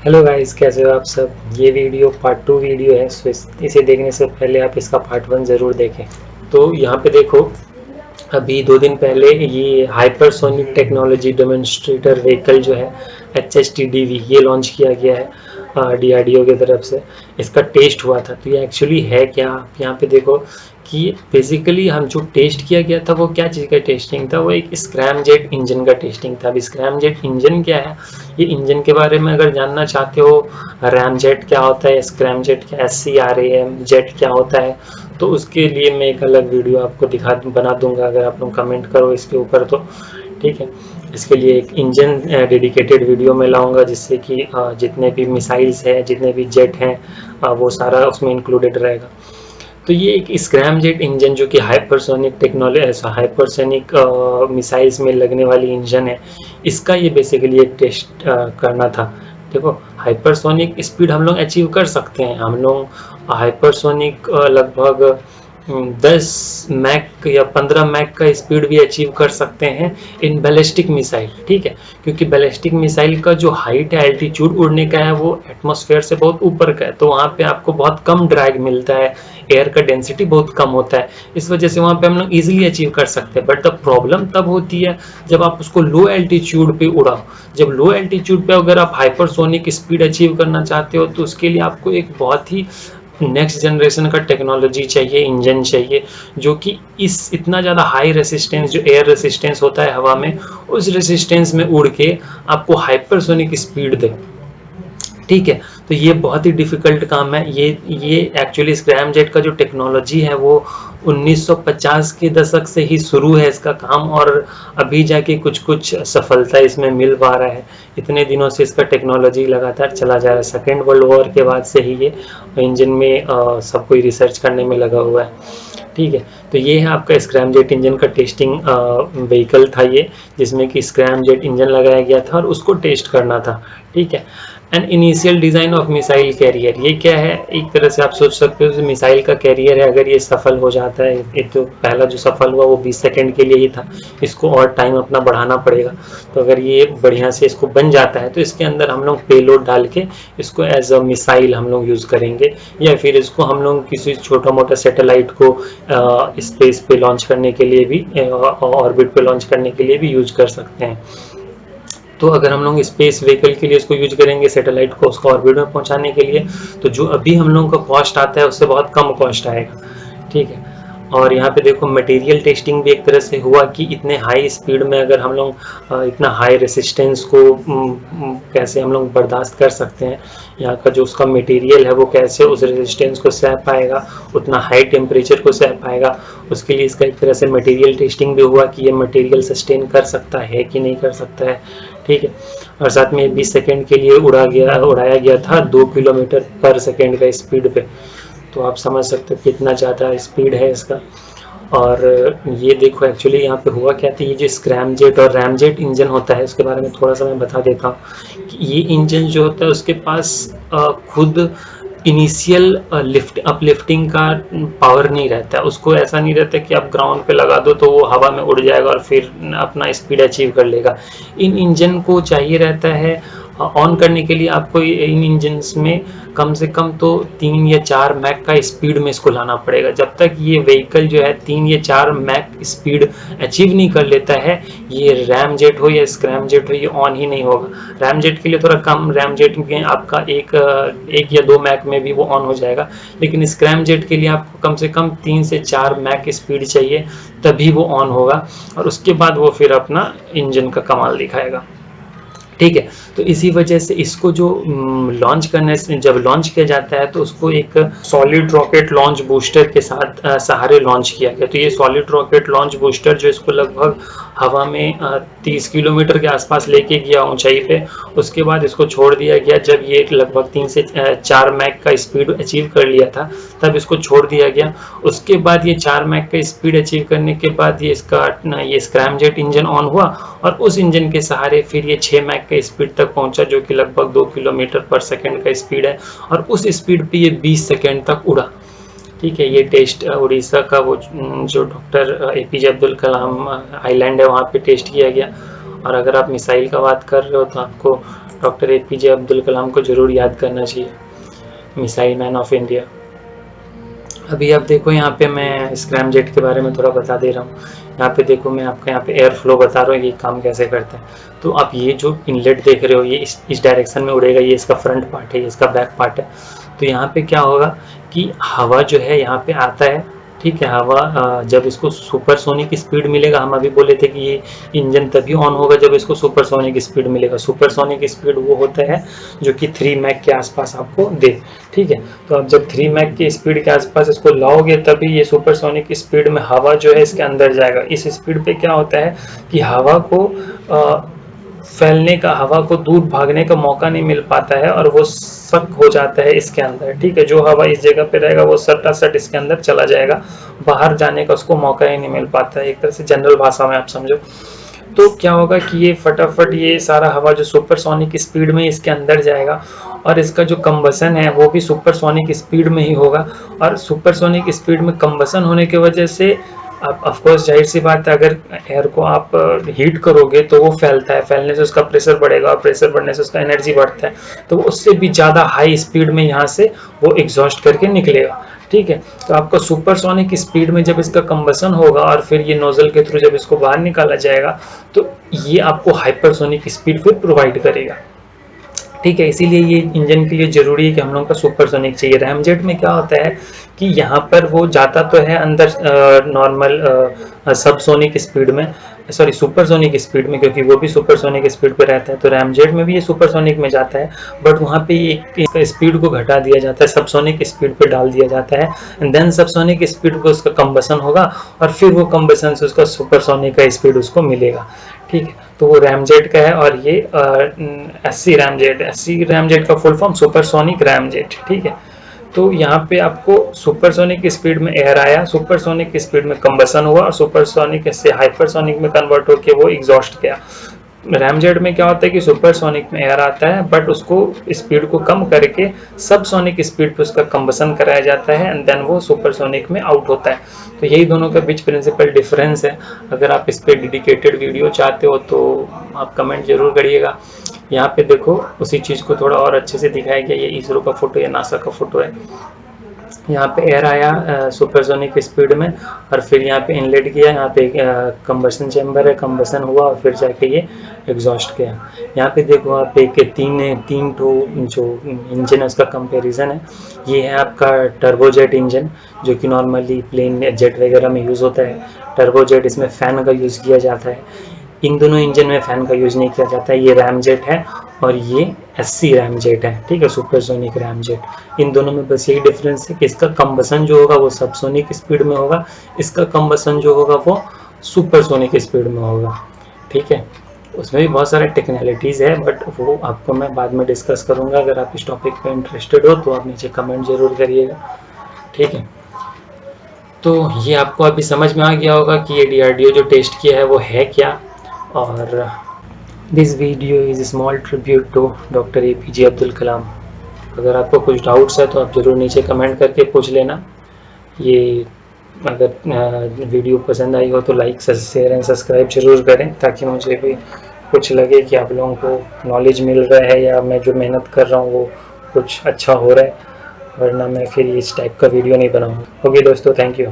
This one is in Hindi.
हेलो गाइस, कैसे हो आप सब। ये वीडियो पार्ट 2 वीडियो है, सो इसे देखने से पहले आप इसका पार्ट 1 ज़रूर देखें। तो यहाँ पे देखो, अभी 2 दिन पहले ये हाइपरसोनिक टेक्नोलॉजी डेमोन्स्ट्रेटर व्हीकल जो है HSTDV ये लॉन्च किया गया है DRDO की तरफ से। इसका टेस्ट हुआ था। तो ये एक्चुअली है क्या, आप यहाँ पे देखो कि बेसिकली हम जो टेस्ट किया गया था वो क्या चीज़ का टेस्टिंग था, वो एक स्क्रैम जेट इंजन का टेस्टिंग था। अब स्क्रैम जेट इंजन क्या है, ये इंजन के बारे में अगर जानना चाहते हो, रैम जेट क्या होता है, स्क्रैम जेट क्या, SCRAM जेट क्या होता है, तो उसके लिए मैं एक अलग वीडियो आपको बना दूंगा अगर आप लोग कमेंट करो इसके ऊपर तो। ठीक है, इसके लिए एक इंजन डेडिकेटेड वीडियो में लाऊंगा, जिससे कि जितने भी मिसाइल्स हैं, जितने भी जेट हैं, वो सारा उसमें इंक्लूडेड रहेगा। तो ये एक स्क्रैम जेट इंजन जो कि हाइपरसोनिक टेक्नोलॉजी, हाइपरसोनिक मिसाइल्स में लगने वाली इंजन है, इसका ये बेसिकली एक टेस्ट करना था। देखो, हाइपरसोनिक स्पीड हम लोग अचीव कर सकते हैं। हम लोग हाइपरसोनिक लगभग 10 मैक या 15 मैक का स्पीड भी अचीव कर सकते हैं इन बैलिस्टिक मिसाइल। ठीक है, क्योंकि बैलिस्टिक मिसाइल का जो हाइट है, एल्टीट्यूड उड़ने का है, वो एटमॉस्फेयर से बहुत ऊपर का है, तो वहाँ पे आपको बहुत कम ड्रैग मिलता है, एयर का डेंसिटी बहुत कम होता है। इस वजह से वहाँ पे हम लोग ईजिली अचीव कर सकते हैं। बट द प्रॉब्लम तब होती है जब आप उसको लो एल्टीट्यूड पे उड़ाओ। जब लो एल्टीट्यूड पे अगर आप हाइपरसोनिक स्पीड अचीव करना चाहते हो, तो उसके लिए आपको एक बहुत ही नेक्स्ट जनरेशन का टेक्नोलॉजी चाहिए, इंजन चाहिए, जो कि इस इतना ज़्यादा हाई रेसिस्टेंस, जो एयर रेसिस्टेंस होता है हवा में, उस रेसिस्टेंस में उड़ के आपको हाइपरसोनिक स्पीड दे। ठीक है, तो ये बहुत ही डिफिकल्ट काम है। ये एक्चुअली स्क्रैम जेट का जो टेक्नोलॉजी है वो 1950 के दशक से ही शुरू है इसका काम, और अभी जाके कुछ कुछ सफलता इसमें मिल पा रहा है। इतने दिनों से इसका टेक्नोलॉजी लगातार चला जा रहा है। सेकेंड वर्ल्ड वॉर के बाद से ही ये इंजन में सब कोई रिसर्च करने में लगा हुआ है। ठीक है, तो ये है आपका स्क्रैम जेट इंजन का टेस्टिंग व्हीकल था ये, जिसमें कि स्क्रैम जेट इंजन लगाया गया था और उसको टेस्ट करना था। ठीक है, and initial design of missile carrier, ये क्या है, एक तरह से आप सोच सकते हो मिसाइल का कैरियर है। अगर ये सफल हो जाता है, एक तो पहला जो सफल हुआ वो 20 सेकंड के लिए ही था, इसको और टाइम अपना बढ़ाना पड़ेगा। तो अगर ये बढ़िया से इसको बन जाता है, तो इसके अंदर हम लोग पेलोड डाल के इसको एज अ मिसाइल हम लोग यूज़ करेंगे, या फिर इसको हम लोग किसी छोटा मोटा सैटेलाइट को स्पेस पे लॉन्च करने के लिए भी, ऑर्बिट पे लॉन्च करने के लिए भी यूज कर सकते हैं। तो अगर हम लोग स्पेस व्हीकल के लिए इसको यूज करेंगे, सैटेलाइट को उसको ऑर्बिट में पहुंचाने के लिए, तो जो अभी हम लोगों का कॉस्ट आता है उससे बहुत कम कॉस्ट आएगा। ठीक है, और यहाँ पे देखो मटेरियल टेस्टिंग भी एक तरह से हुआ कि इतने हाई स्पीड में अगर हम लोग इतना हाई रेसिस्टेंस को कैसे हम लोग बर्दाश्त कर सकते हैं। यहाँ का जो उसका मटेरियल है वो कैसे उस रेजिस्टेंस को सह पाएगा, उतना हाई टेम्परेचर को सह पाएगा। उसके लिए इसका एक तरह से मटेरियल टेस्टिंग भी हुआ कि ये मटेरियल सस्टेन कर सकता है कि नहीं कर सकता है। ठीक है, और साथ में 20 सेकेंड के लिए उड़ाया गया था 2 किलोमीटर पर सेकेंड का स्पीड पे। तो आप समझ सकते हो कितना ज़्यादा स्पीड है इसका। और ये देखो एक्चुअली यहाँ पे हुआ क्या था, ये जो स्क्रैम जेट और रैम जेट इंजन होता है उसके बारे में थोड़ा सा मैं बता देता हूँ कि ये इंजन जो होता है उसके पास खुद इनिशियल लिफ्ट अपलिफ्टिंग का पावर नहीं रहता है। उसको ऐसा नहीं रहता कि आप ग्राउंड पे लगा दो तो वो हवा में उड़ जाएगा और फिर अपना स्पीड अचीव कर लेगा। इन इंजन को चाहिए रहता है ऑन करने के लिए, आपको इन इंजन्स में कम से कम तो 3 या 4 मैक का स्पीड में इसको लाना पड़ेगा। जब तक ये व्हीकल जो है 3 या 4 मैक स्पीड अचीव नहीं कर लेता है, ये रैम जेट हो या स्क्रैम जेट हो, ये ऑन ही नहीं होगा। रैम जेट के लिए थोड़ा कम, रैम जेट में आपका एक या 2 मैक में भी वो ऑन हो जाएगा, लेकिन स्क्रैम जेट के लिए आपको कम से कम 3 से 4 मैक स्पीड चाहिए, तभी वो ऑन होगा, और उसके बाद वो फिर अपना इंजन का कमाल दिखाएगा। ठीक है, तो इसी वजह से इसको जो लॉन्च करने से, जब लॉन्च किया जाता है तो उसको एक सॉलिड रॉकेट लॉन्च बूस्टर के साथ सहारे लॉन्च किया गया। तो ये सॉलिड रॉकेट लॉन्च बूस्टर जो इसको लगभग हवा में 30 किलोमीटर के आसपास लेके गया ऊंचाई पे, उसके बाद इसको छोड़ दिया गया। जब ये लगभग 3 से 4 मैक का स्पीड अचीव कर लिया था, तब इसको छोड़ दिया गया। उसके बाद ये 4 मैक का स्पीड अचीव करने के बाद ये स्क्रैम जेट इंजन ऑन हुआ, और उस इंजन के सहारे फिर ये 6 मैक का स्पीड तक पहुंचा, जो कि लगभग 2 किलोमीटर पर सेकंड का स्पीड है, और उस स्पीड पे ये 20 सेकंड तक उड़ा। ठीक है, ये टेस्ट उड़ीसा का वो जो डॉक्टर APJ अब्दुल कलाम आइलैंड है वहाँ पे टेस्ट किया गया, और अगर आप मिसाइल का बात कर रहे हो तो आपको डॉक्टर APJ अब्दुल कलाम को ज़रूर याद करना चाहिए, मिसाइल मैन ऑफ इंडिया। अभी आप देखो यहाँ पे मैं स्क्रैम जेट के बारे में थोड़ा बता दे रहा हूँ। यहाँ पे देखो मैं आपको यहाँ पे एयर फ्लो बता रहा हूँ ये काम कैसे करता है। तो आप ये जो इनलेट देख रहे हो ये इस डायरेक्शन में उड़ेगा, ये इसका फ्रंट पार्ट है, ये इसका बैक पार्ट है। तो यहाँ पे क्या होगा कि हवा जो है यहाँ पे आता है, ठीक है। हवा जब इसको सुपरसोनिक स्पीड मिलेगा, हम अभी बोले थे कि ये इंजन तभी ऑन होगा जब इसको सुपरसोनिक स्पीड मिलेगा। सुपरसोनिक स्पीड वो होता है जो कि 3 मैक के आसपास आपको दे, ठीक है। तो आप जब 3 मैक की स्पीड के आसपास इसको लाओगे तभी ये सुपरसोनिक स्पीड में हवा जो है इसके अंदर जाएगा। इस स्पीड पे क्या होता है कि हवा को फैलने का, हवा को दूर भागने का मौका नहीं मिल पाता है और वो सक हो जाता है इसके अंदर, ठीक है। जो हवा इस जगह पे रहेगा वो सटासट इसके अंदर चला जाएगा, बाहर जाने का उसको मौका ही नहीं मिल पाता है, एक तरह से जनरल भाषा में आप समझो। तो क्या होगा कि ये फटाफट ये सारा हवा जो सुपरसोनिक स्पीड में इसके अंदर जाएगा और इसका जो कंबसन है वो भी सुपरसोनिक स्पीड में ही होगा। और सुपरसोनिक स्पीड में कंबसन होने की वजह से आप ऑफकोर्स जाहिर सी बात है, अगर एयर को आप हीट करोगे तो वो फैलता है, फैलने से उसका प्रेशर बढ़ेगा और प्रेशर बढ़ने से उसका एनर्जी बढ़ता है, तो उससे भी ज़्यादा हाई स्पीड में यहाँ से वो एग्जॉस्ट करके निकलेगा, ठीक है। तो आपका सुपरसोनिक स्पीड में जब इसका कंबसन होगा और फिर ये नोजल के थ्रू जब इसको बाहर निकाला जाएगा तो ये आपको हाइपरसोनिक स्पीड फिर प्रोवाइड करेगा, ठीक है। इसीलिए ये इंजन के लिए जरूरी है कि हम लोगों का सुपरसोनिक चाहिए। रैमजेट में क्या होता है कि यहाँ पर वो जाता तो है अंदर नॉर्मल सबसोनिक स्पीड में, सॉरी सुपरसोनिक स्पीड में, क्योंकि वो भी सुपरसोनिक स्पीड पे रहता है। तो रैमजेट में भी ये सुपरसोनिक में जाता है, बट वहाँ पे एक स्पीड को घटा दिया जाता है, सबसोनिक स्पीड पे डाल दिया जाता है, एंड देन सबसोनिक स्पीड को उसका कंबसन होगा और फिर वो कंबसन से उसका सुपरसोनिक का स्पीड उसको मिलेगा, ठीक है। तो वो रैमजेट का है और ये SC रैमजेट, SC रैमजेट का फुल फॉर्म सुपरसोनिक रैमजेट, ठीक है। तो यहाँ पे आपको सुपरसोनिक स्पीड में एयर आया, सुपरसोनिक स्पीड में कंबसन हुआ और सुपरसोनिक से हाइपरसोनिक में कन्वर्ट होकर वो एग्जॉस्ट गया। रैमजेट में क्या होता है कि सुपरसोनिक में एयर आता है बट उसको स्पीड को कम करके सबसोनिक स्पीड पे उसका कंबसन कराया जाता है एंड देन वो सुपरसोनिक में आउट होता है। तो यही दोनों का बीच प्रिंसिपल डिफरेंस है। अगर आप इस पे डेडिकेटेड वीडियो चाहते हो तो आप कमेंट जरूर करिएगा। यहाँ पे देखो उसी चीज़ को थोड़ा और अच्छे से दिखाया गया, ये इसरो का फोटो या नासा का फोटो है। यहाँ पे एयर आया सुपरसोनिक स्पीड में और फिर यहाँ पे इनलेट किया, यहाँ पे कंबसन चैम्बर है, कंबसन हुआ और फिर जाके ये एग्जॉस्ट किया। यहाँ पे देखो आप एक तीन टू जो इंजन है उसका कंपैरिजन है। ये है आपका टर्बोजेट इंजन जो कि नॉर्मली प्लेन जेट वगैरह में यूज़ होता है। टर्बोजेट, इसमें फैन का यूज़ किया जाता है। इन दोनों इंजन में फैन का यूज़ नहीं किया जाता है। ये रैमजेट है और ये SC रैमजेट है, ठीक है, सुपरसोनिक रैमजेट। इन दोनों में बस यही डिफरेंस है कि इसका कंबसन जो होगा वो सबसोनिक स्पीड में होगा, इसका कंबसन जो होगा वो सुपरसोनिक स्पीड में होगा, ठीक है। उसमें भी बहुत सारे टेक्निकलिटीज़ है बट वो आपको मैं बाद में डिस्कस करूँगा। अगर आप इस टॉपिक पे इंटरेस्टेड हो तो आप नीचे कमेंट जरूर करिएगा, ठीक है। तो ये आपको अभी समझ में आ गया होगा कि ये DRDO जो टेस्ट किया है वो है क्या। और this video is small tribute to doctor APJ Abdul Kalam. अगर आपको कुछ डाउट्स है तो आप ज़रूर नीचे कमेंट करके पूछ लेना। ये अगर वीडियो पसंद आई हो तो लाइक शेयर एंड सब्सक्राइब जरूर करें ताकि मुझे भी कुछ लगे कि आप लोगों को नॉलेज मिल रहा है या मैं जो मेहनत कर रहा हूँ वो कुछ अच्छा हो रहा है, वरना मैं फिर इस टाइप का वीडियो नहीं बनाऊँगा। ओके दोस्तों, थैंक यू।